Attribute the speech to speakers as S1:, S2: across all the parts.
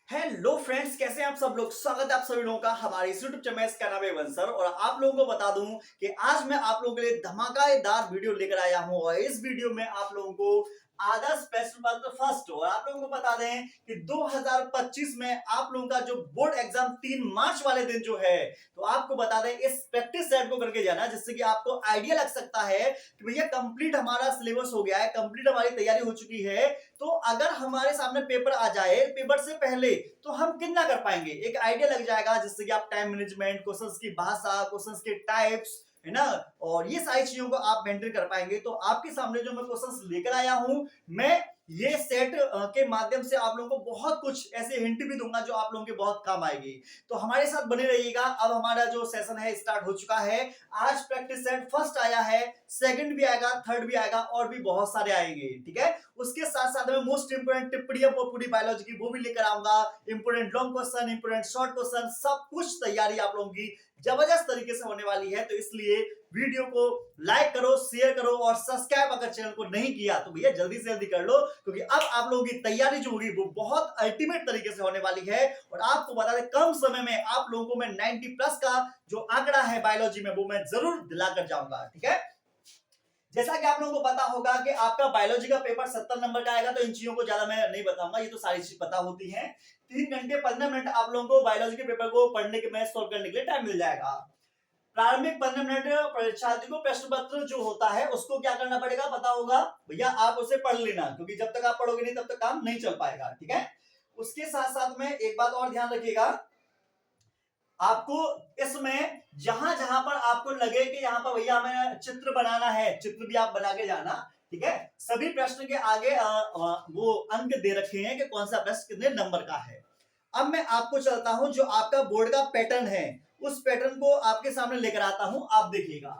S1: Hello friends, कैसे हैं आप सब लोग। स्वागत है आप सभी लोगों का हमारे इस यूट्यूब चैनल का नाम है वंसर। और आप लोगों को बता दूं कि आज मैं आप लोगों के लिए धमाकेदार वीडियो लेकर आया हूं। और इस वीडियो में आप लोगों को आदर्श प्रश्न पत्र फर्स्ट और आप लोगों को बता दें कि 2025 में आप लोगों का जो बोर्ड एग्जाम 3 मार्च वाले दिन जो है, तो आपको बता दें इस प्रैक्टिस सेट को करके जाना, जिससे कि आपको आइडिया लग सकता है कि भैया कंप्लीट हमारा सिलेबस हो गया है, कंप्लीट हमारी तैयारी हो चुकी है, तो अगर हमारे सामने पेपर आ जाए पेपर से पहले तो हम कितना कर पाएंगे, एक आइडिया लग जाएगा, जिससे कि आप टाइम मैनेजमेंट, क्वेश्चंस की भाषा, क्वेश्चंस के टाइप्स, है ना, और ये सारी चीजों को आप मेंटेन कर पाएंगे। तो आपके सामने जो मैं क्वेश्चंस लेकर आया हूं, मैं ये सेट के माध्यम से आप लोगों को बहुत कुछ ऐसे हिंट भी दूंगा जो आप लोगों के बहुत काम आएगी। तो हमारे साथ बने रहिएगा। अब हमारा जो सेशन है स्टार्ट हो चुका है। आज प्रैक्टिस सेट फर्स्ट आया है, सेकंड भी आएगा, थर्ड भी आएगा और भी बहुत सारे आएंगे, ठीक है। उसके साथ साथ में मोस्ट इंपोर्टेंट टिप्पणियां पूरी बायोलॉजी की वो भी लेकर आऊंगा। Important long question, important short question, सब कुछ तैयारी आप लोगों की जबरदस्त तरीके से होने वाली है। तो इसलिए वीडियो को लाइक करो, शेयर करो और सब्सक्राइब अगर चैनल को नहीं किया तो भैया जल्दी से जल्दी कर लो, क्योंकि अब आप लोगों की तैयारी जो होगी वो बहुत अल्टीमेट तरीके से होने वाली है। और आपको बता दें कम समय में आप लोगों को मैं 90 प्लस का जो आंकड़ा है बायोलॉजी में वो मैं जरूर दिलाकर जाऊंगा, ठीक है। जैसा कि आप लोगों को पता होगा कि आपका बायोलॉजी का पेपर 70 नंबर का आएगा, तो इन चीजों को ज्यादा मैं नहीं बताऊंगा, ये तो सारी चीज पता होती है। 3 घंटे 15 मिनट आप लोगों को बायोलॉजी के पेपर को पढ़ने के, मैथ सॉल्व करने के लिए टाइम मिल जाएगा। प्रारंभिक 15 मिनट परीक्षार्थी को प्रश्न पत्र जो होता है उसको क्या करना पड़ेगा पता होगा भैया, आप उसे पढ़ लेना, क्योंकि जब तक आप पढ़ोगे नहीं तब तक काम नहीं चल पाएगा, ठीक है। उसके साथ साथ में एक बात और ध्यान रखिएगा, आपको इसमें जहां जहां पर आपको लगे कि यहाँ पर भैया हमें चित्र बनाना है, चित्र भी आप बना के जाना, ठीक है। सभी प्रश्न के आगे वो अंक दे रखे हैं कि कौन सा प्रश्न कितने नंबर का है। अब मैं आपको चलता हूं, जो आपका बोर्ड का पैटर्न है उस पैटर्न को आपके सामने लेकर आता हूं, आप देखिएगा।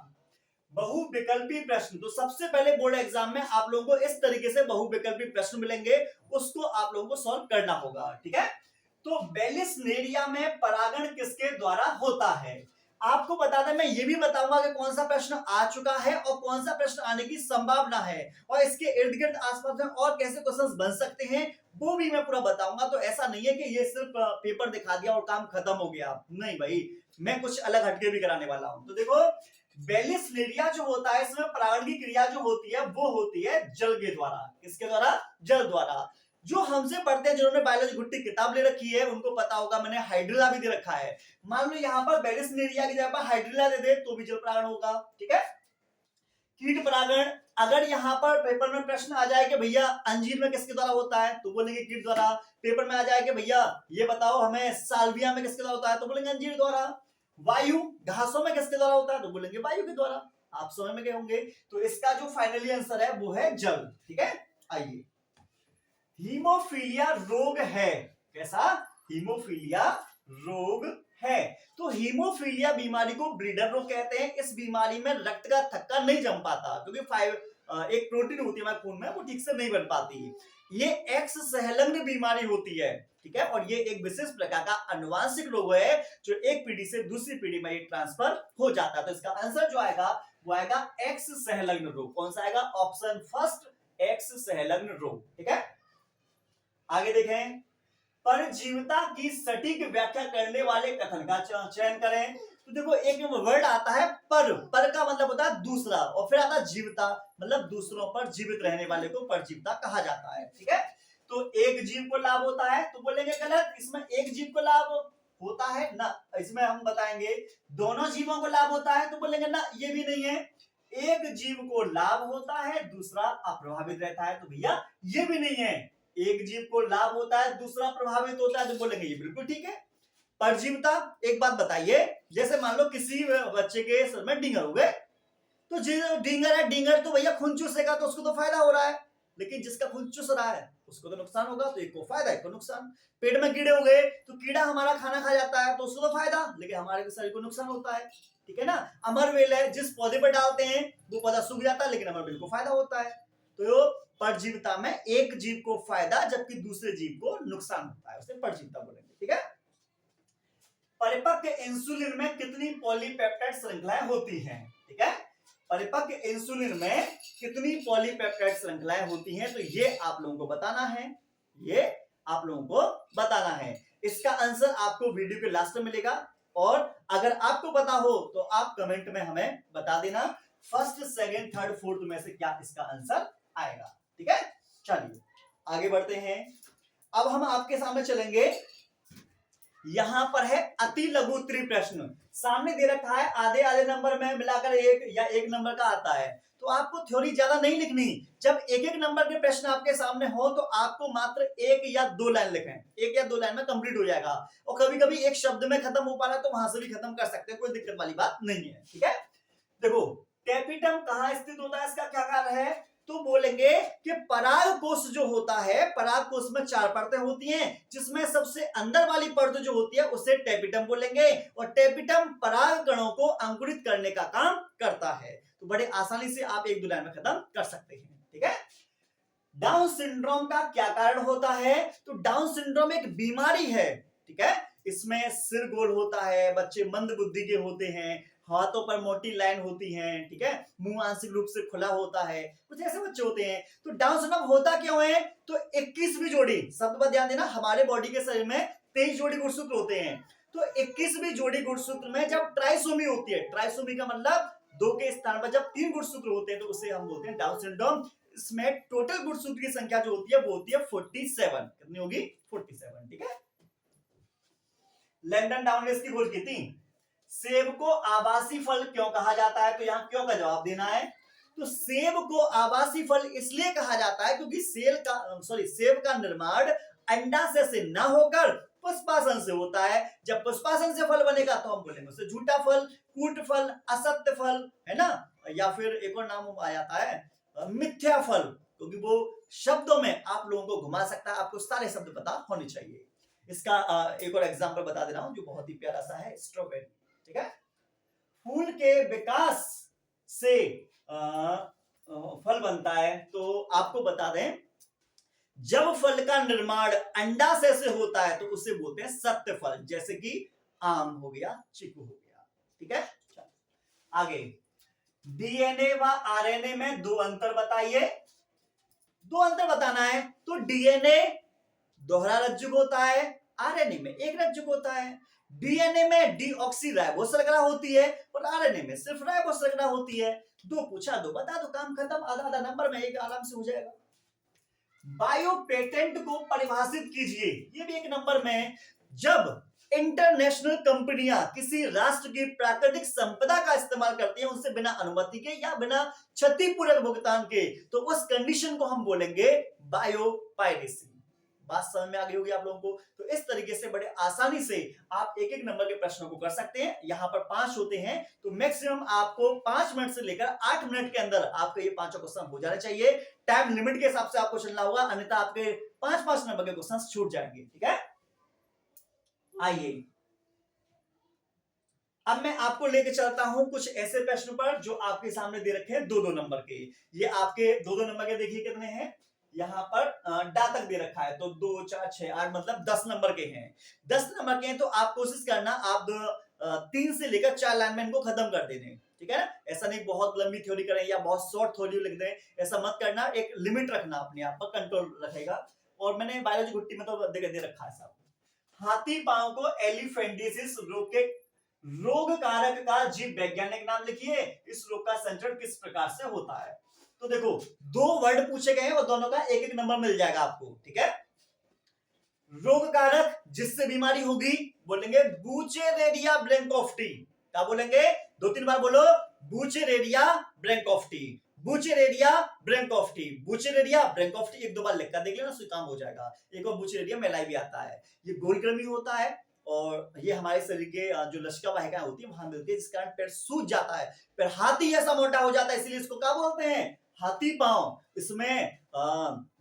S1: बहुविकल्पी प्रश्न, तो सबसे पहले बोर्ड एग्जाम में आप लोगों को इस तरीके से बहुविकल्पी प्रश्न मिलेंगे, उसको आप लोगों को सॉल्व करना होगा, ठीक है। तो बेलिस्नेरिया में परागण किसके द्वारा होता है, आपको बता दें, मैं ये भी बताऊंगा कि कौन सा प्रश्न आ चुका है और कौन सा प्रश्न आने की संभावना है, और इसके इर्द गिर्द आसपास में और कैसे क्वेश्चंस बन सकते हैं वो भी मैं पूरा बताऊंगा। तो ऐसा नहीं है कि ये सिर्फ पेपर दिखा दिया और काम खत्म हो गया, नहीं भाई, मैं कुछ अलग हटके भी कराने वाला हूं। तो देखो, बेलिस्नेरिया जो होता है, इसमें परागण की क्रिया जो होती है वो होती है जल के द्वारा। किसके द्वारा? जल द्वारा। जो हमसे पढ़ते हैं, जिन्होंने बायोलॉजी गुट्टी किताब ले रखी है, उनको पता होगा मैंने हाइड्रिला भी दे रखा है। मान लो यहाँ पर बेलिस्नेरिया की जगह पर हाइड्रिला दे दे तो भी जल परागण होगा, ठीक है। कीट परागण, अगर यहाँ पर पेपर में प्रश्न आ जाए कि भैया अंजीर में किसके द्वारा होता है तो बोलेंगे कीट द्वारा। पेपर में आ जाए कि भैया ये बताओ हमें साल्विया में किसके द्वारा होता है तो बोलेंगे अंजीर द्वारा। वायु, घासों में किसके द्वारा होता है तो बोलेंगे वायु के द्वारा। आप समझ में गए होंगे। तो इसका जो फाइनली आंसर है वो है जल, ठीक है। आइए, हीमोफीलिया रोग है, कैसा? हीमोफीलिया रोग है। तो हीमोफीलिया बीमारी को ब्रीडर रोग कहते हैं। इस बीमारी में रक्त का थक्का नहीं जम पाता, क्योंकि एक प्रोटीन होती है हमारे खून में, वो ठीक से नहीं बन पाती। ये एक्स सहलग्न बीमारी होती है, ठीक है। और ये एक विशेष प्रकार का अनुवांशिक रोग है जो एक पीढ़ी से दूसरी पीढ़ी में ट्रांसफर हो जाता है। तो इसका आंसर जो आएगा वो आएगा एक्स सहलग्न रोग। कौन सा आएगा? ऑप्शन फर्स्ट, एक्स सहलग्न रोग, ठीक है। आगे देखें, परजीवता की सटीक व्याख्या करने वाले कथन का चयन करें। तो देखो, एक वर्ड आता है पर, पर का मतलब होता है दूसरा, और फिर आता है जीवता, मतलब दूसरों पर जीवित रहने वाले को परजीवता कहा जाता है, ठीक है। तो एक जीव को लाभ होता है तो बोलेंगे गलत, इसमें एक जीव को लाभ होता है ना, इसमें हम बताएंगे दोनों जीवों को लाभ होता है तो बोलेंगे ना, ये भी नहीं है। एक जीव को लाभ होता है, दूसरा अप्रभावित रहता है तो भैया ये भी नहीं है। एक जीव को लाभ होता है, दूसरा प्रभावित होता है तो बोलेंगे ये बिल्कुल ठीक है। परजीवता, एक बात बताइए, जैसे मान लो किसी बच्चे के सर में डींगर हो गए, तो जो डींगर है, डींगर तो भैया खून चूसेगा तो उसको तो फायदा हो रहा है, लेकिन जिसका खून चूस रहा है उसको तो नुकसान होगा। तो एक को फायदा, एक को नुकसान। पेट में कीड़े हो गए तो कीड़ा हमारा खाना खा जाता है तो उसको तो फायदा, लेकिन हमारे शरीर को नुकसान होता है, ठीक है ना। अमरवेल है, जिस पौधे पर डालते हैं वो पौधा सूख जाता है, लेकिन अमरवेल को फायदा होता है। तो परजीवता में एक जीव को फायदा जबकि दूसरे जीव को नुकसान होता है, उसे परजीवता बोलेंगे, ठीक है। परिपक्व इंसुलिन में कितनी पॉलीपेप्टाइड श्रृंखलाएं होती हैं, ठीक है। परिपक्व इंसुलिन में कितनी पॉलीपेप्टाइड श्रृंखलाएं होती हैं, तो ये आप लोगों को बताना है, ये आप लोगों को बताना है। इसका आंसर आपको वीडियो के लास्ट में मिलेगा, और अगर आपको पता हो तो आप कमेंट में हमें बता देना फर्स्ट, सेकंड, थर्ड, फोर्थ में से क्या इसका आंसर आएगा। ठीक है, चलिए आगे बढ़ते हैं। अब हम आपके सामने चलेंगे, यहां पर है अति लघु उत्तरीय प्रश्न। सामने दे रखा है आधे आधे नंबर में मिलाकर एक या एक नंबर का आता है, तो आपको थ्योरी ज्यादा नहीं लिखनी। जब एक एक नंबर के प्रश्न आपके सामने हो तो आपको मात्र एक या दो लाइन लिखें, एक या दो लाइन में कंप्लीट हो जाएगा। और कभी कभी एक शब्द में खत्म हो पा रहा है तो वहां से भी खत्म कर सकते हैं, कोई दिक्कत वाली बात नहीं है। ठीक है, देखो टेपिटम कहाँ स्थित होता है, इसका क्या कार्य है, तो बोलेंगे कि पराग कोश जो होता है, पराग कोश में 4 परतें होती हैं, जिसमें सबसे अंदर वाली परत जो होती है उसे टेपिटम बोलेंगे, और टेपिटम पराग कणों को अंकुरित करने का काम करता है। तो बड़े आसानी से आप एक दो लाइन में खत्म कर सकते हैं। ठीक है, डाउन सिंड्रोम का क्या कारण होता है, तो डाउन सिंड्रोम एक बीमारी है। ठीक है, इसमें सिर गोल होता है, बच्चे मंद बुद्धि के होते हैं, हाथों पर मोटी लाइन होती है, ठीक है, मुंह आंशिक रूप से खुला होता है, कुछ ऐसे बच्चे होते हैं। तो डाउन सिंड्रोम होता क्यों है, तो 21वीं जोड़ी, शब्द पर ध्यान देना, हमारे बॉडी के शरीर में 23 जोड़ी गुणसूत्र होते हैं, तो 21वीं जोड़ी गुणसूत्र में जब ट्राइसोमी होती है, ट्राइसोमी का मतलब 2 के स्थान पर जब 3 गुणसूत्र होते हैं तो उसे हम बोलते हैं डाउन सिंड्रोम। इसमें टोटल गुणसूत्र की संख्या जो होती है वो होती है 47। कितनी होगी, 47। ठीक है, लैंगडन डाउन ने इसकी खोज की थी। सेब को आवासीय फल क्यों कहा जाता है, तो यहां क्यों का जवाब देना है। तो सेब को आवासीय फल इसलिए कहा जाता है क्योंकि सेब का निर्माण अंडाशय से न होकर पुष्पासन से होता है। जब पुष्पासन से फल बनेगा तो हम बोलेंगे उसे झूठा फल, कूट फल, असत्य फल, है ना, या फिर एक और नाम आ जाता है मिथ्या फल, क्योंकि वो शब्दों में आप लोगों को घुमा सकता है, आपको सारे शब्द पता होने चाहिए। इसका एक और एग्जांपल बता दे रहा हूं जो बहुत ही प्यारा सा है, स्ट्रॉबेरी। ठीक है, फूल के विकास से फल बनता है, तो आपको बता दें जब फल का निर्माण अंडाशय से होता है तो उसे बोलते हैं सत्य फल, जैसे कि आम हो गया, चीकू हो गया। ठीक है, आगे डीएनए व आरएनए में 2 अंतर बताइए। 2 अंतर बताना है, तो डीएनए दोहरा रज्जुक होता है, आरएनए में एक रज्जुक होता है। डीएनए में डीऑक्सीराइबोस श्रृंखला होती है और आरएनए में सिर्फ राइबोस श्रृंखला होती है। 2 पूछा 2 बता दो, काम खत्म, आधा आधा नंबर में एक आराम से हो जाएगा। बायो पेटेंट को परिभाषित कीजिए, ये भी एक नंबर में। जब इंटरनेशनल कंपनियां किसी राष्ट्र की प्राकृतिक संपदा का इस्तेमाल करती हैं उनसे बिना अनुमति के या बिना क्षतिपूर्वक भुगतान के, तो उस कंडीशन को हम बोलेंगे बायो पायरेसी। बात समझ में आ गई होगी आप लोगों को। तो इस तरीके से बड़े आसानी से आप एक एक नंबर के प्रश्नों को कर सकते हैं। यहाँ पर 5 होते हैं, तो मैक्सिमम आपको 5 मिनट से लेकर 8 मिनट के अंदर आपके ये 5 क्वेश्चन हो जाने चाहिए। टाइम लिमिट के हिसाब से आपको चलना होगा, अन्यथा आपके 5-5 नंबर के क्वेश्चन छूट जाएंगे। ठीक है, आइए अब मैं आपको लेके चलता हूं कुछ ऐसे प्रश्न पर जो आपके सामने दे रखे हैं 2-2 नंबर के। ये आपके 2-2 नंबर के देखिए कितने हैं, यहां पर डा तक दे रखा है, तो 2, 4, 6, 8 मतलब 10 नंबर के हैं। 10 नंबर के हैं तो आप कोशिश करना आप 3 से लेकर 4 लाइन में इनको खत्म कर देने। ठीक है ना, ऐसा नहीं बहुत लंबी थ्योरी करें या बहुत शॉर्ट थ्योरी लिख दें, ऐसा मत करना। एक लिमिट रखना, अपने आप पर कंट्रोल रखेगा। और मैंने बायोलॉजी गुट्टी में तो दे रखा है साहब। हाथी पांव को एलिफेंटियासिस रोग के रोग कारक का जीव वैज्ञानिक नाम लिखिए। इस रोग का संचरण किस प्रकार से होता है। तो देखो 2 वर्ड पूछे गए हैं और दोनों का एक एक नंबर मिल जाएगा आपको। ठीक है, रोग कारक जिससे बीमारी होगी बोलेंगे बुचेरेरिया ब्रैंकोफ्टी। क्या बोलेंगे, 2-3 बार बोलो, बुचेरेरिया ब्रैंकोफ्टी, बुचेरेरिया ब्रैंकोफ्टी, बुचेरेरिया ब्रैंकोफ्टी। 1-2 बार लिखकर देख लेना, काम हो जाएगा। एक और बुचेरेरिया मेलाई भी आता है। ये गोलकृमि होता है और ये हमारे शरीर के जो लसिका वाहिकाएं होती है वहां मिलती है, जिस कारण पैर सूज जाता है, पैर हाथी जैसा मोटा हो जाता है, इसलिए इसको क्या बोलते हैं, हाथी पांव। इसमें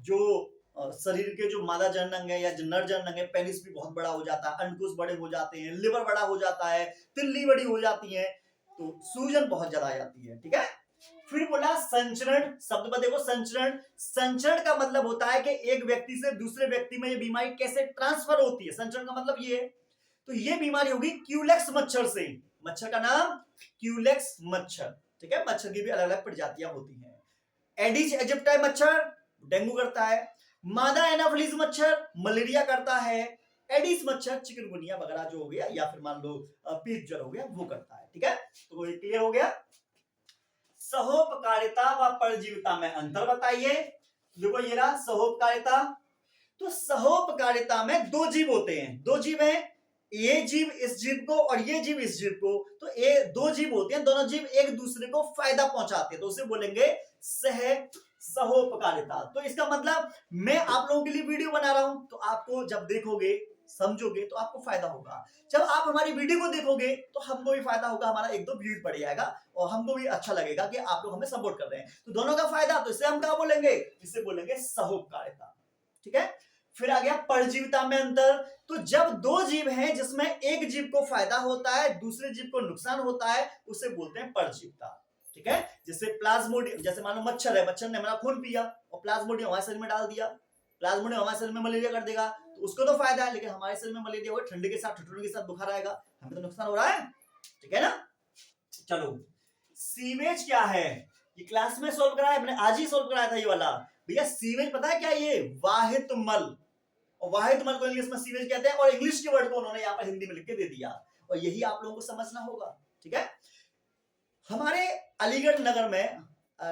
S1: जो शरीर के जो मादा जनन अंग है या जो नर जनन अंग है, पेनिस भी बहुत बड़ा हो जाता है, अंकुश बड़े हो जाते हैं, लिवर बड़ा हो जाता है, तिल्ली बड़ी हो जाती है, तो सूजन बहुत ज्यादा आ जाती है। ठीक है, फिर बोला संचरण। शब्द पर देखो, संचरण। संचरण का मतलब होता है कि एक व्यक्ति से दूसरे व्यक्ति में ये बीमारी कैसे ट्रांसफर होती है, संचरण का मतलब ये है। तो ये बीमारी होगी क्यूलेक्स मच्छर से। मच्छर का नाम क्यूलेक्स मच्छर। ठीक है, मच्छर की भी अलग अलग प्रजातियां होती हैं। एडिस एजिप्टाई मच्छर डेंगू करता है। मादा एनाफिलीज मच्छर मलेरिया करता है। एडिस मच्छर चिकनगुनिया वगैरह जो हो गया, या फिर मान लो पीत ज्वर हो गया, वो करता है। ठीक है, तो ये क्लियर हो गया। सहोपकारिता व परजीविता में अंतर बताइए। देखो ये रहा सहोपकारिता। तो सहोपकारिता में दो जीव होते हैं, दो जीव हैं, ये जीव इस जीव को और ये जीव इस जीव को। तो ये दो जीव होते हैं, दोनों जीव एक दूसरे को फायदा पहुंचाते हैं, तो उसे बोलेंगे सहोपकारिता। तो इसका मतलब मैं आप लोगों के लिए वीडियो बना रहा हूं, तो आपको जब देखोगे समझोगे तो आपको फायदा होगा। जब आप हमारी वीडियो को देखोगे तो हमको भी फायदा होगा, हमारा एक दो व्यूज बढ़ जाएगा और हमको भी अच्छा लगेगा कि आप लोग हमें सपोर्ट कर रहे हैं। तो दोनों का फायदा, तो इसे हम क्या बोलेंगे, इसे बोलेंगे सहोपकारिता। ठीक है, फिर आ गया परजीविता में अंतर। तो जब दो जीव हैं जिसमें एक जीव को फायदा होता है, दूसरे जीव को नुकसान होता है, उसे बोलते हैं परजीविता। ठीक है, जैसे प्लाज्मोडियम, जैसे मानो मच्छर है, मच्छर ने हमारा खून पिया और प्लाज्मोडियम हमारे शरीर में डाल दिया। प्लाज्मोडियम हमारे शरीर में मलेरिया कर देगा, तो उसको तो फायदा है, लेकिन हमारे शरीर में मलेरिया होगा, ठंडी के साथ ठिठुरन के साथ बुखार आएगा, हमें तो नुकसान हो रहा है। ठीक है ना। चलो, सीवेज क्या है, ये क्लास में सोल्व कराया, मैंने आज ही सोल्व कराया था ये वाला। भैया सीवेज पता है क्या, ये वाहित मल, और वाहिद मल को इंग्लिश में सीवेज कहते हैं, और इंग्लिश के वर्ड को उन्होंने यहाँ पर हिंदी में लिख के दे दिया, और यही आप लोगों को समझना होगा। ठीक है, हमारे अलीगढ़ नगर में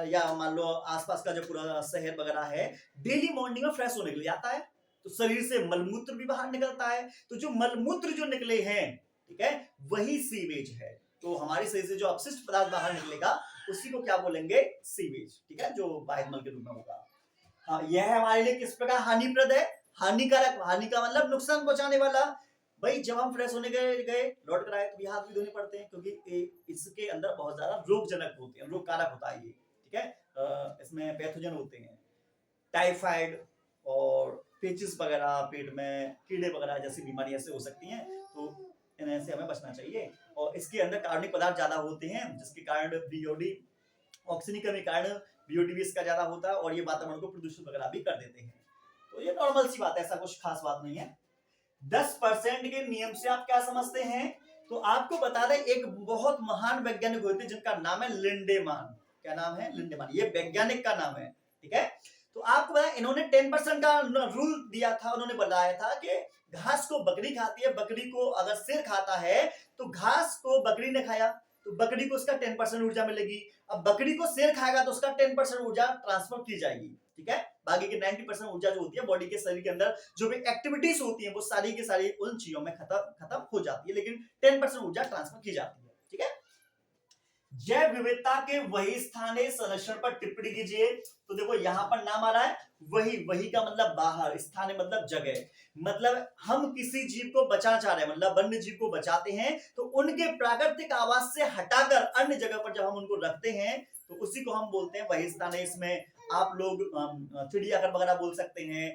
S1: या मान लो आसपास का जो पूरा शहर वगैरह है, डेली मॉर्निंग में फ्रेश होने के लिए आता है, तो शरीर से मलमूत्र भी बाहर निकलता है, तो जो मलमूत्र जो निकले हैं, ठीक है, वही सीवेज है। तो हमारे शरीर से जो अपशिष्ट पदार्थ बाहर निकलेगा उसी को क्या बोलेंगे, सीवेज। ठीक है, जो बाहिर मल के रूप में होगा। हाँ, यह हमारे लिए किस प्रकार हानिप्रद है, हानिकारक, हानि का मतलब नुकसान पहुंचाने वाला। भाई जब हम फ्रेश होने गए लौट कर आए तो ये हाथ भी धोने पड़ते हैं, क्योंकि इसके अंदर बहुत ज्यादा रोगजनक होते हैं, रोग कारक होता है ये। ठीक है, इसमें पैथोजन होते हैं, टाइफाइड और पेचिस वगैरह, पेट में कीड़े वगैरह जैसी बीमारियां से हो सकती हैं, तो इनसे हमें बचना चाहिए। और इसके अंदर कार्बनिक पदार्थ ज्यादा होते हैं, जिसके कारण बीओडी, ऑक्सीजन की कमी के कारण बीओडी भी इसका ज्यादा होता है, और ये वातावरण को प्रदूषित वगैरह भी कर देते हैं। तो ये नॉर्मल सी बात है, ऐसा कुछ खास बात नहीं है। 10% के नियम से आप क्या समझते हैं, तो आपको बता दें एक बहुत महान वैज्ञानिक हुए थे जिनका नाम है लिंडेमान। क्या नाम है, लिंडेमान, ये वैज्ञानिक का नाम है। ठीक है, तो आपको पता है इन्होंने 10% का रूल दिया था, उन्होंने बताया था कि घास को बकरी खाती है, बकरी को अगर शेर खाता है तो घास को बकरी ने खाया तो बकरी को उसका 10% ऊर्जा मिलेगी, अब बकरी को शेर खाएगा तो उसका 10% ऊर्जा ट्रांसफर की जाएगी। ठीक है, बाकी की 90% ऊर्जा जो होती है बॉडी के शरीर के अंदर जो भी एक्टिविटीज होती है वो सारी की सारी उन चीजों में खत्म हो जाती है, लेकिन 10% ऊर्जा ट्रांसफर की जाती है। ठीक है, जैव विविधता के वही स्थानीय संरक्षण पर टिप्पणी कीजिए। तो देखो यहां पर नाम आ रहा है वही, वही का मतलब बाहर, स्थानीय मतलब जगह, मतलब हम किसी जीव को बचाना चाह रहे हैं, मतलब वन्य जीव को बचाते हैं, तो उनके प्राकृतिक आवास से हटाकर अन्य जगह पर जब हम उनको रखते हैं तो उसी को हम बोलते हैं वही स्थान है। इसमें आप लोग चिड़ियाघर वगैरह बोल सकते हैं,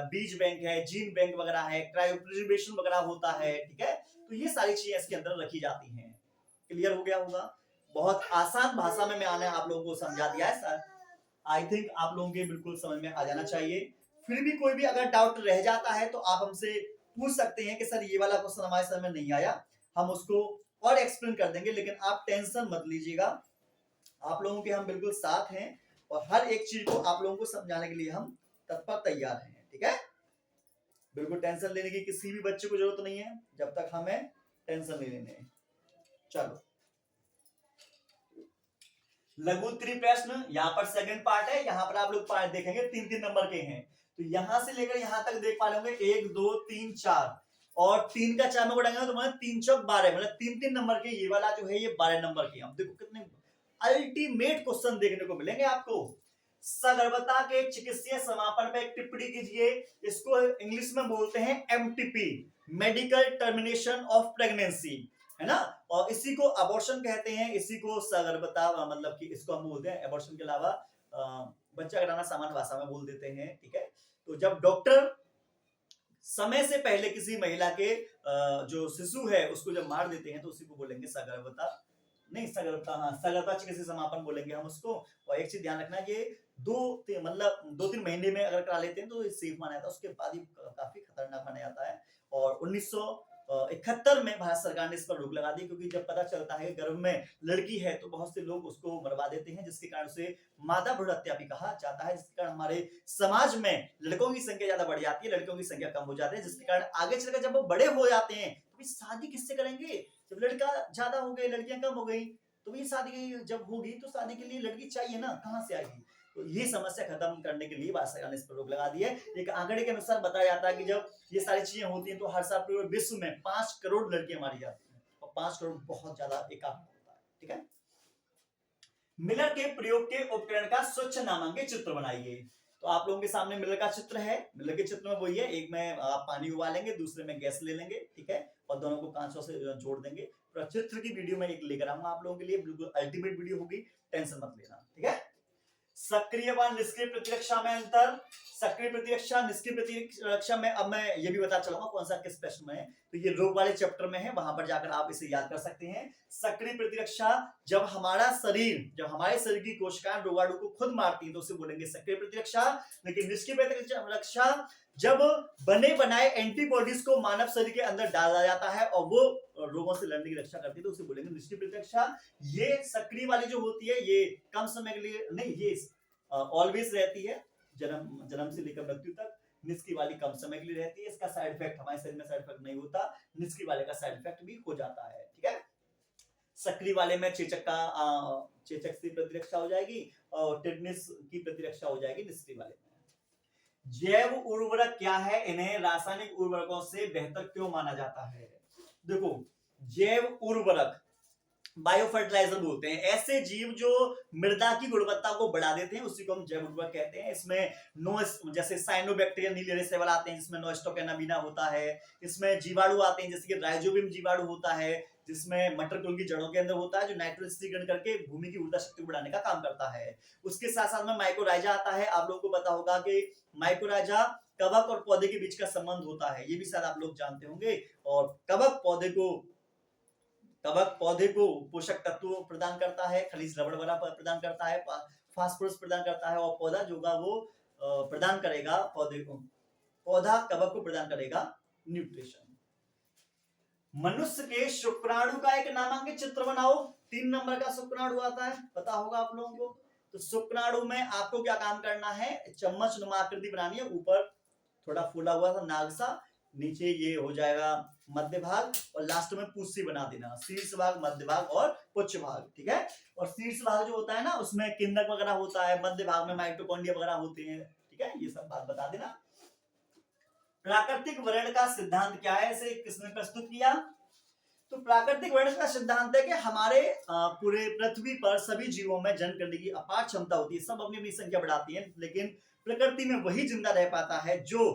S1: बीज बैंक है, जीन बैंक वगैरह है, क्रायोप्रिजर्वेशन वगैरह होता है। ठीक है, तो ये सारी चीजें इसके अंदर रखी जाती हैं। क्लियर हो गया होगा, बहुत आसान भाषा में मैंने आप लोगों को समझा दिया है सर। आई थिंक आप लोगों के बिल्कुल समझ में आ जाना चाहिए। फिर भी कोई भी अगर डाउट रह जाता है तो आप हमसे पूछ सकते हैं कि सर ये वाला क्वेश्चन हमारे समझ में नहीं आया, हम उसको और एक्सप्लेन कर देंगे, लेकिन आप टेंशन मत लीजिएगा, आप लोगों के हम बिल्कुल साथ हैं और हर एक चीज को आप लोगों को समझाने के लिए हम तत्पर तैयार हैं। ठीक है, बिल्कुल टेंशन लेने की किसी भी बच्चे को जरूरत नहीं है जब तक हमें टेंशन नहीं लेने। चलो, लघु उत्तरीय प्रश्न, यहाँ पर सेकंड पार्ट है, यहाँ पर आप लोग पार्ट देखेंगे 3-3 नंबर के हैं, तो यहां से लेकर यहां तक देख पा लोगे 1 2 3 4, और 3 का 4 में बढ़ाएंगे तो मतलब 3 चौक 12, मतलब 3-3 नंबर के, ये वाला जो है ये 12 नंबर के। अब देखो कितने अल्टीमेट क्वेश्चन देखने को मिलेंगे आपको। सगर्भता के चिकित्सीय समापन पे एक टिप्पणी कीजिए, इसको इंग्लिश में बोलते हैं MTP, medical termination of pregnancy, है ना, और इसी को अबॉर्शन कहते हैं, इसी को सगर्भता, मतलब कि इसको हम बोलते हैं अबॉर्शन के अलावा बच्चा कराना सामान्य भाषा में बोल देते हैं। ठीक है, तो जब डॉक्टर समय से पहले किसी महिला के जो शिशु है उसको जब मार देते हैं तो उसी को बोलेंगे सगर्भता, नहीं सगर्भता, हाँ सगर्भता चिकित्सीय समापन बोलेंगे हम उसको। और एक चीज ध्यान रखना, ये 2-3 महीने में अगर करा लेते हैं तो सेफ माना जाता है, उसके बाद ही काफी खतरनाक माना जाता है। और 71 में भारत सरकार ने इस पर रोक लगा दी, क्योंकि जब पता चलता है कि गर्भ में लड़की है तो बहुत से लोग उसको मरवा देते हैं, जिसके कारण से मादा भ्रूण हत्या भी कहा जाता है, जिसके कारण हमारे समाज में लड़कों की संख्या ज्यादा बढ़ जाती है, लड़कियों की संख्या कम हो जाती है, जिसके कारण आगे चलकर जब वो बड़े हो जाते हैं तो शादी किससे करेंगे? जब लड़का ज्यादा हो गए, लड़कियां कम हो गई, तो ये शादी जब होगी तो शादी के लिए लड़की चाहिए ना, कहाँ से आएगी? तो ये समस्या खत्म करने के लिए भारत सरकार ने इस पर रोक लगा दी है। एक आंकड़े के अनुसार बताया जाता है कि जब ये सारी चीजें होती हैं तो हर साल पूरे विश्व में 5 करोड़ लड़कियां मारी जाती हैं, और 5 करोड़ बहुत ज्यादा एक आंकड़ा होता है। ठीक है, मिलर के प्रयोग के उपकरण का स्वच्छ नामांकित चित्र बनाइए। तो आप लोगों के सामने मिलर का चित्र है। मिलर के चित्र में वही है, एक में आप पानी उबालेंगे, दूसरे में गैस ले लेंगे, ठीक है, और दोनों को कांचों से जोड़ देंगे। तो चित्र की वीडियो में एक लेकर आऊंगा आप लोगों के लिए, बिल्कुल अल्टीमेट वीडियो होगी, टेंशन मत लेना। ठीक है, सक्रिय व निष्क्रिय प्रतिरक्षा में अंतर। सक्रिय प्रतिरक्षा, निष्क्रिय प्रतिरक्षा में अब मैं ये भी बता चलूंगा कौन सा किस प्रश्न में है, तो ये रोग वाले चैप्टर में है, वहां पर जाकर आप इसे याद कर सकते हैं। सक्रिय प्रतिरक्षा, जब हमारे शरीर की कोशिकाएं रोगाणु को खुद मारती हैं तो उसे बोलेंगे सक्रिय प्रतिरक्षा। लेकिन निष्क्रिय प्रतिरक्षा, जब बने बनाए एंटीबॉडीज को मानव शरीर के अंदर डाला जाता है और वो रोगों से लड़ने की रक्षा करती है तो उसे बोलेंगे निष्क्रिय प्रतिरक्षा। ये सक्रिय वाली जो होती है ये कम समय के लिए नहीं, ये ऑलवेज रहती है, जन्म से लेकर मृत्यु तक। निष्क्रिय वाली कम समय के लिए रहती है, इसका साइड इफेक्ट हमारे शरीर में साइड इफेक्ट नहीं होता, निष्क्रिय वाले का साइड इफेक्ट भी हो जाता है। ठीक है, सक्रिय वाले में चेचक से प्रतिरक्षा हो जाएगी और टेटनस की प्रतिरक्षा हो जाएगी निष्क्रिय वाले में। जैव उर्वरक क्या है, इन्हें रासायनिक उर्वरकों से बेहतर क्यों माना जाता है? देखो, जैव उर्वरक बायो फर्टिलाइजर बोलते हैं, ऐसे जीव जो मृदा की गुणवत्ता को बढ़ा देते हैं, उसी को हम जैव उर्वरक कहते हैं। इसमें जैसे साइनोबैक्टीरिया नीले सेवल आते हैं जिसमें नोस्टोकेनाबिना होता है, इसमें जीवाणु आते हैं जैसे कि राइजोबियम जीवाणु होता है, जिसमें मटर कुल की जड़ों के अंदर होता है, जो नाइट्रोजन करके भूमि की ऊर्जा शक्ति बढ़ाने का काम करता है। उसके साथ साथ में माइक्रोराइजा आता है। आप लोगों को पता होगा कि माइक्रोराइजा कवक और पौधे के बीच का संबंध होता है, ये भी शायद आप लोग जानते होंगे। और कवक पौधे को पोषक तत्व प्रदान करता है, खनिज लवण वगैरह प्रदान करता है, फास्फोरस प्रदान करता है, और पौधा जो वो प्रदान करेगा पौधा कवक को प्रदान करेगा न्यूट्रिशन। मनुष्य के शुक्राणु का एक नामांकित चित्र बनाओ। 3 नंबर का शुक्राणु आता है, पता होगा आप लोगों को। तो शुक्राणु में आपको क्या काम करना है, चम्मच नुमा आकृति बनानी है, ऊपर थोड़ा फूला हुआ था नाग सा, नीचे ये हो जाएगा मध्य भाग, और लास्ट में पूछी बना देना, शीर्ष भाग, मध्य भाग और पुच्छ भाग। ठीक है, और शीर्ष भाग जो होता है ना उसमें किंदक वगैरह होता है, मध्य भाग में माइटोकॉन्ड्रिया वगैरह होते हैं। ठीक है, ये सब बात बता देना। प्राकृतिक वर्ण का सिद्धांत क्या है, इसे किसने प्रस्तुत किया? तो प्राकृतिक वर्ण का सिद्धांत है कि हमारे पूरे पृथ्वी पर सभी जीवों में जन्म करने की अपार क्षमता होती है, सब अपनी अपनी संख्या बढ़ाती है, लेकिन प्रकृति में वही जिंदा रह पाता है जो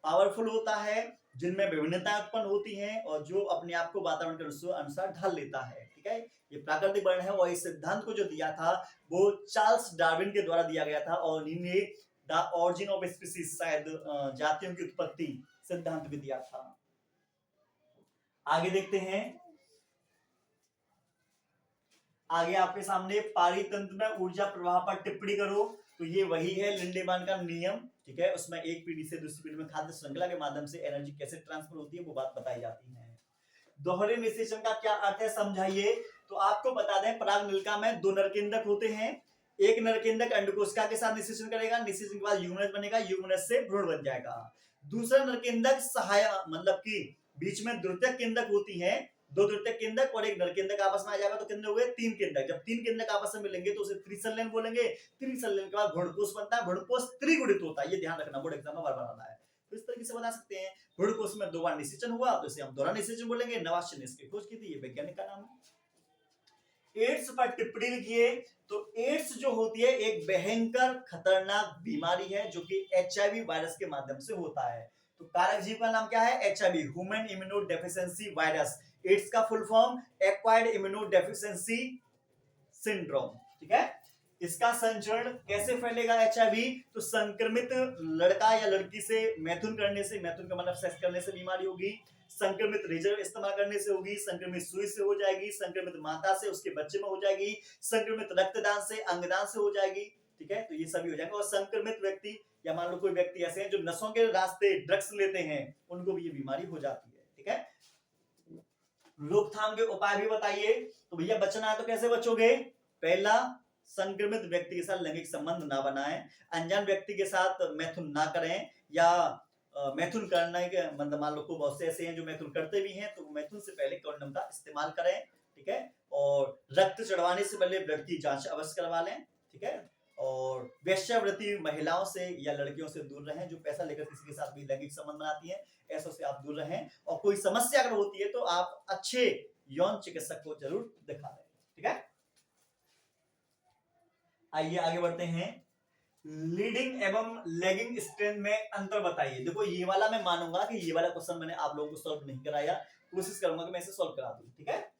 S1: पावरफुल होता है, जिनमें विभिन्नता उत्पन्न होती हैं और जो अपने आप को वातावरण के अनुसार ढाल लेता है। ठीक है, ये प्राकृतिक वर्ण है। और इस सिद्धांत को जो दिया था वो चार्ल्स डार्विन के द्वारा दिया गया था, और इन्हें द ऑरिजिन ऑफ स्पीसीज, शायद जातियों की उत्पत्ति सिद्धांत भी दिया था। आगे देखते हैं, आगे आपके सामने पारितंत्र में ऊर्जा प्रवाह पर टिप्पणी करो। तो ये वही है लिंडेमान का नियम। ठीक है, उसमें एक पीढ़ी से दूसरी पीढ़ी में खाद्य श्रृंखला के माध्यम से एनर्जी कैसे ट्रांसफर होती है वो बात बताई जाती है। दोहरे निषेचन का क्या अर्थ है समझाइए। तो आपको बता दें, पराग नलिका में 2 नरकेंद्रक होते हैं। एक नरकेंद्रक अंडकोशिका के साथ निषेचन करेगा, निषेचन के बाद यूग्मनज बनेगा, यूग्मनज से भ्रूण बन जाएगा। दूसरा नरकेंद्रक सहायक, मतलब कि बीच में द्वितीयक केंद्रक होती है, 2 द्वितीयक केंद्रक और एक नरकेंद्रक आपस में आ जाएगा तो कितने हो गए, 3 केंद्रक। जब 3 केंद्रक आपस में मिलेंगे तो उसे त्रिसंलयन बोलेंगे। त्रिसंलयन के बाद भ्रूणकोश बनता है, भ्रूणकोश त्रिगुणित होता है, ये ध्यान रखना, बोर्ड एग्जाम में बार-बार आता है। तो इस तरीके से बता सकते हैं, भ्रूणकोश में 2 बार निषेचन हुआ तो इसे हम दोहरा निषेचन बोलेंगे। नवाश्चन ने इसकी खोज की थी, ये वैज्ञानिक का नाम है। एड्स पर टिप्पणी लिखिए। तो एड्स जो होती है एक भयंकर खतरनाक बीमारी है जो कि एचआईवी वायरस के माध्यम से होता है। तो कारक जीव का नाम क्या है, HIV, human immuno deficiency virus. AIDS का full form acquired immuno deficiency syndrome. ठीक है, इसका संचरण कैसे फैलेगा एचआईवी? तो संक्रमित लड़का या लड़की से मैथुन करने से, मैथुन का मतलब सेक्स करने से बीमारी होगी, संक्रमित रेजर इस्तेमाल करने से होगी, संक्रमित सुई से हो जाएगी, संक्रमित माता से उसके बच्चे में हो जाएगी, संक्रमित रक्तदान से, अंगदान से हो जाएगी। ठीक है, तो ये सभी हो जाएंगे। और संक्रमित व्यक्ति या मान लो कोई व्यक्ति ऐसे हैं जो नशों के रास्ते ड्रग्स लेते हैं, उनको भी ये बीमारी हो जाती है। ठीक है, रोकथाम के उपाय भी बताइए। तो भैया बचना है तो कैसे बचोगे? पहला, संक्रमित व्यक्ति के साथ लैंगिक संबंध ना बनाएं, अनजान व्यक्ति के साथ मैथुन ना करें, या मैथुन करने के मतलब मान लो बहुत से ऐसे हैं जो मैथुन करते भी हैं, तो मैथुन से पहले कंडोम का इस्तेमाल करें, ठीक है। और रक्त चढ़वाने से पहले ब्लड की जांच अवश्य करवा लें, ठीक है। और वेश्यावृत्ति महिलाओं से या लड़कियों से दूर रहें जो पैसा लेकर किसी के साथ भी लैंगिक संबंध बनाती हैं, ऐसों से आप दूर रहें। और कोई समस्या अगर होती है तो आप अच्छे यौन चिकित्सक को जरूर दिखा दें, ठीक है। आइए आगे बढ़ते हैं। लीडिंग एवं लेगिंग स्ट्रेन में अंतर बताइए। देखो ये वाला मैं मानूंगा कि ये वाला क्वेश्चन मैंने आप लोगों को सॉल्व नहीं कराया, कोशिश करूंगा कि मैं इसे सॉल्व करा दूं, ठीक है।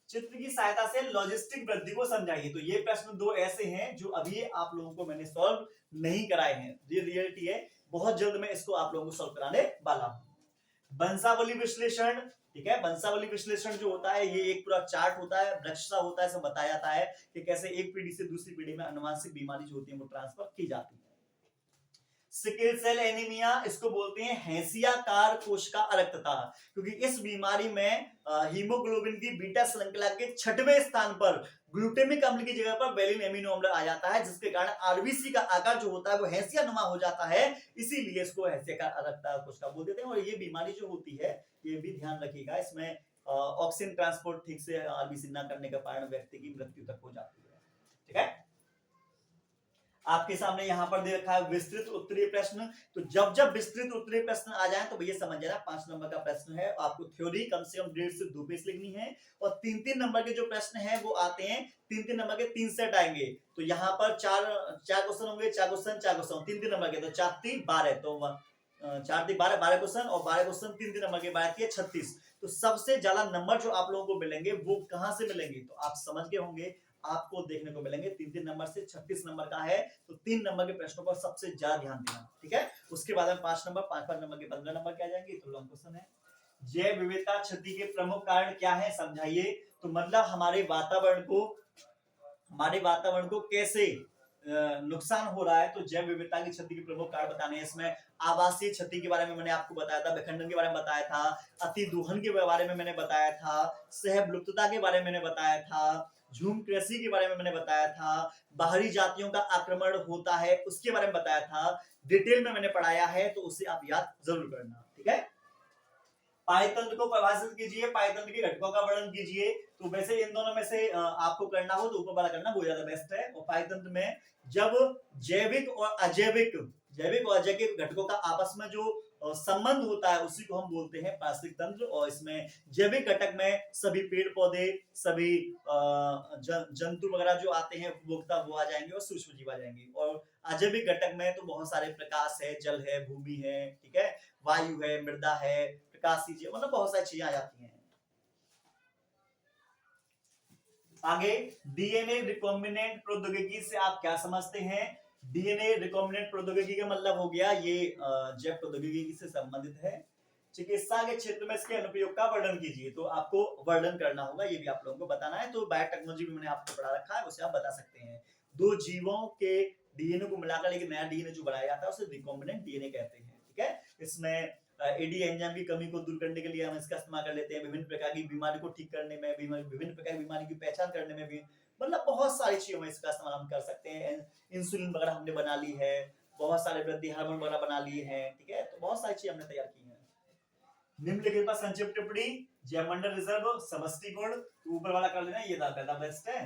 S1: चित्र की सहायता से लॉजिस्टिक वृद्धि को समझाइए। तो ये प्रश्न दो ऐसे हैं जो अभी आप लोगों को मैंने सॉल्व नहीं कराए हैं, ये रियलिटी है। बहुत जल्द मैं इसको आप लोगों को सॉल्व कराने वाला हूं। वंशावली विश्लेषण, ठीक है। वंशावली विश्लेषण जो होता है ये एक पूरा चार्ट होता है, वृक्ष सा होता है, इसमें बताया जाता है कि कैसे एक पीढ़ी से दूसरी पीढ़ी में अनुवांशिक बीमारी जो होती है वो ट्रांसफर की जाती है। सिकल सेल एनीमिया, इसको बोलते हैं हैंसियाकार कोशिका अरक्तता, क्योंकि इस बीमारी में हीमोग्लोबिन की बीटा श्रृंखला के 6वें स्थान पर ग्लूटामिक अम्ल की जगह पर वेलिन एमिनो अम्ल आ जाता है, जिसके कारण आरबीसी का आकार जो होता है वो हैंसिया नुमा हो जाता है, इसीलिए इसको हैंसियाकार अरक्तता कोशिका बोल देते हैं। और ये बीमारी जो होती है ये भी ध्यान रखिएगा, इसमें ऑक्सीजन ट्रांसपोर्ट ठीक से आरबीसी ना करने के कारण व्यक्ति की मृत्यु तक हो जाती है, ठीक है। आपके सामने यहां पर दे रखा है विस्तृत उत्तरीय प्रश्न। तो जब जब विस्तृत उत्तरीय प्रश्न आ जाए तो भैया समझ जाना 5 नंबर का प्रश्न है, आपको थ्योरी कम से कम 1.5 से 2 पेज लिखनी है। और 3-3 नंबर के जो प्रश्न है वो आते हैं, 3-3 नंबर के 3 सेट आएंगे। तो यहाँ पर चार क्वेश्चन होंगे, 4 क्वेश्चन 3-3 नंबर के, तो 4-3 12, तो 4-3 12 क्वेश्चन, और 12 क्वेश्चन 3-3 नंबर के, 12 36। तो सबसे ज्यादा नंबर जो आप लोगों को मिलेंगे वो कहां से मिलेंगे, तो आप समझ गए होंगे, आपको देखने को मिलेंगे 3-3 नंबर से 36 नंबर का है। तो 3 नंबर के प्रश्नों पर सबसे ज्यादा ध्यान देना, ठीक है। उसके बाद में 5 नंबर 5 नंबर के 15 नंबर के आ जाएंगे। तो लॉन्ग क्वेश्चन है, जैव विविधता क्षति के प्रमुख कारण क्या है समझाइए। तो मतलब हमारे वातावरण को कैसे नुकसान हो रहा है, तो जैव विविधता की क्षति के प्रमुख कारण बताने हैं। इसमें आवासीय क्षति के बारे में मैंने आपको बताया था, विखंडन के बारे में बताया था, अति दोहन के बारे में मैंने बताया था, सहविलुप्तता के बारे में मैंने बताया था, झूम कृषि के बारे में मैंने बताया था, बाहरी जातियों का आक्रमण होता है उसके बारे में बताया था, डिटेल में मैंने पढ़ाया है, तो उसे आप याद जरूर करना, ठीक है। पायतंत्र को परिभाषित कीजिए, पायतंत्र के घटकों का वर्णन कीजिए। तो वैसे इन दोनों में से आपको करना हो तो ऊपर वाला करना वो ज्यादा बेस्ट है। और पायतंत्र में जब जैविक और अजैविक घटकों का आपस में जो संबंध होता है उसी को हम बोलते हैं पारिस्थितिक तंत्र। और इसमें जैविक घटक में सभी पेड़ पौधे, सभी जंतु वगैरह जो आते हैं उपभोक्ता वो आ जाएंगे और सूक्ष्म जीव आ जाएंगे। और अजैविक घटक में तो बहुत सारे प्रकाश है, जल है, भूमि है, ठीक है, वायु है, मृदा है, प्रकाश चीजें, मतलब बहुत सारी चीजें आ जाती हैं। आगे डीएनए रिकॉम्बिनेंट प्रौद्योगिकी से आप क्या समझते हैं। डीएनए रिकॉम्बिनेंट प्रौद्योगिकी का मतलब हो गया ये जैव प्रौद्योगिकी से संबंधित है। चिकित्सा के क्षेत्र में इसके अनुप्रयोग का वर्णन कीजिए। तो आपको वर्णन करना होगा, ये भी आप लोगों को बताना है। तो बायोटेक्नोलॉजी भी मैंने आपको पढ़ा रखा है, उसे आप बता सकते हैं। दो जीवों के डीएनए को मिलाकर एक नया डीएनए जो बनाया जाता है उसे रिकॉम्बिनेंट डीएनए कहते हैं, ठीक है। इसमें एडी एंजाइम की कमी को दूर करने के लिए हम इसका इस्तेमाल कर लेते हैं, विभिन्न प्रकार की बीमारी को ठीक करने में, विभिन्न प्रकार की बीमारी की पहचान करने में भी, मतलब बहुत सारी चीजों में इसका इस्तेमाल हम कर सकते हैं। इंसुलिन वगैरह हमने बना ली है, बहुत सारे वृद्धि हार्मोन वगैरह बना लिए हैं, ठीक है। तो बहुत सारी चीजें हमने तैयार की हैं। निम्नलिखित पर संक्षिप्त टिप्पणी, जैवमंडल रिजर्व, समष्टि गुण, ऊपर वाला कर लेना, ये ज्यादा बेस्ट है।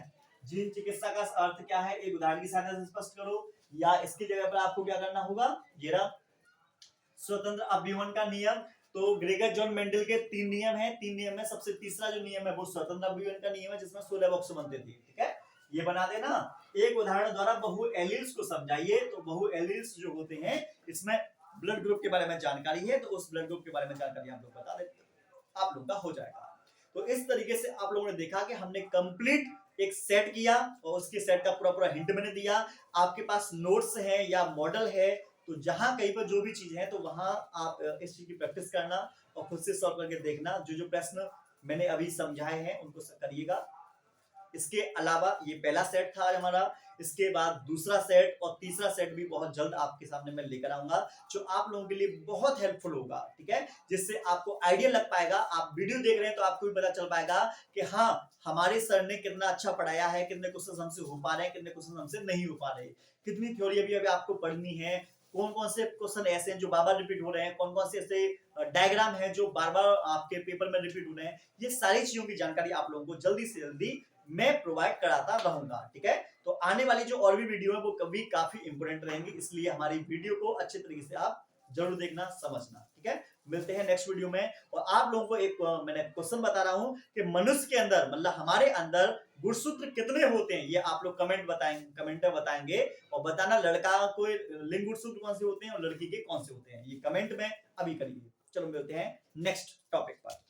S1: जीन चिकित्सा का अर्थ क्या है, एक उदाहरण की सहायता से स्पष्ट करो, या इसकी जगह पर आपको क्या करना होगा, ये रहा स्वतंत्र अभ्युहन का नियम। तो ग्रेगर जॉन मेंडल के 3 नियम हैं, 3 नियम में सबसे तीसरा जो नियम है वो स्वतंत्र अभ्युहन का नियम है, जिसमें 16 बॉक्स बनते थे, ठीक है। ये बना देना। एक उदाहरण द्वारा बहु एलील्स को समझाइए। तो बहु एलील्स जो होते हैं इसमें ब्लड ग्रुप के बारे में जानकारी है, तो उस ब्लड ग्रुप के बारे में जानकारी आप लोग बता देते, आप लोग का हो जाएगा। तो इस तरीके से आप लोगों ने देखा कि हमने कंप्लीट एक सेट किया और उसके सेट का पूरा हिंट मैंने दिया। आपके पास नोट्स है या मॉडल है, तो जहां कहीं पर जो भी चीज है तो वहां आप इस चीज की प्रैक्टिस करना और खुद से सॉल्व करके देखना। जो प्रश्न मैंने अभी समझाए हैं उनको करिएगा। इसके अलावा ये पहला सेट था आज हमारा, इसके बाद दूसरा सेट और तीसरा सेट भी बहुत जल्द आपके सामने मैं लेकर आऊंगा, जो आप लोगों के लिए बहुत हेल्पफुल होगा, ठीक है, जिससे आपको आइडिया लग पाएगा। आप वीडियो देख रहे हैं तो आपको भी पता चल पाएगा कि हाँ, हमारे सर ने कितना अच्छा पढ़ाया है, कितने क्वेश्चन हमसे हो पा रहे हैं, कितने क्वेश्चन हमसे नहीं हो पा रहे, कितनी थ्योरी अभी आपको पढ़नी है, कौन कौन से क्वेश्चन ऐसे हैं जो बार बार रिपीट हो रहे हैं, कौन कौन से ऐसे डायग्राम है जो बार बार आपके पेपर में रिपीट हो रहे हैं। ये सारी चीजों की जानकारी आप लोगों को जल्दी से जल्दी मैं प्रोवाइड कराता रहूंगा, ठीक है। तो आने वाली जो और भी वीडियो है वो कभी काफी इंपोर्टेंट रहेंगी, इसलिए हमारी वीडियो को अच्छे तरीके से आप जरूर देखना, समझना, ठीक है। मिलते हैं नेक्स्ट वीडियो में। और आप लोगों को एक मैंने क्वेश्चन बता रहा हूं कि मनुष्य के अंदर, मतलब हमारे अंदर गुणसूत्र कितने होते हैं, ये आप लोग कमेंट में बताएंगे। और बताना लड़का को लिंग गुणसूत्र कौन से होते हैं और लड़की के कौन से होते हैं, ये कमेंट में अभी करिए। चलो मिलते हैं नेक्स्ट टॉपिक पर।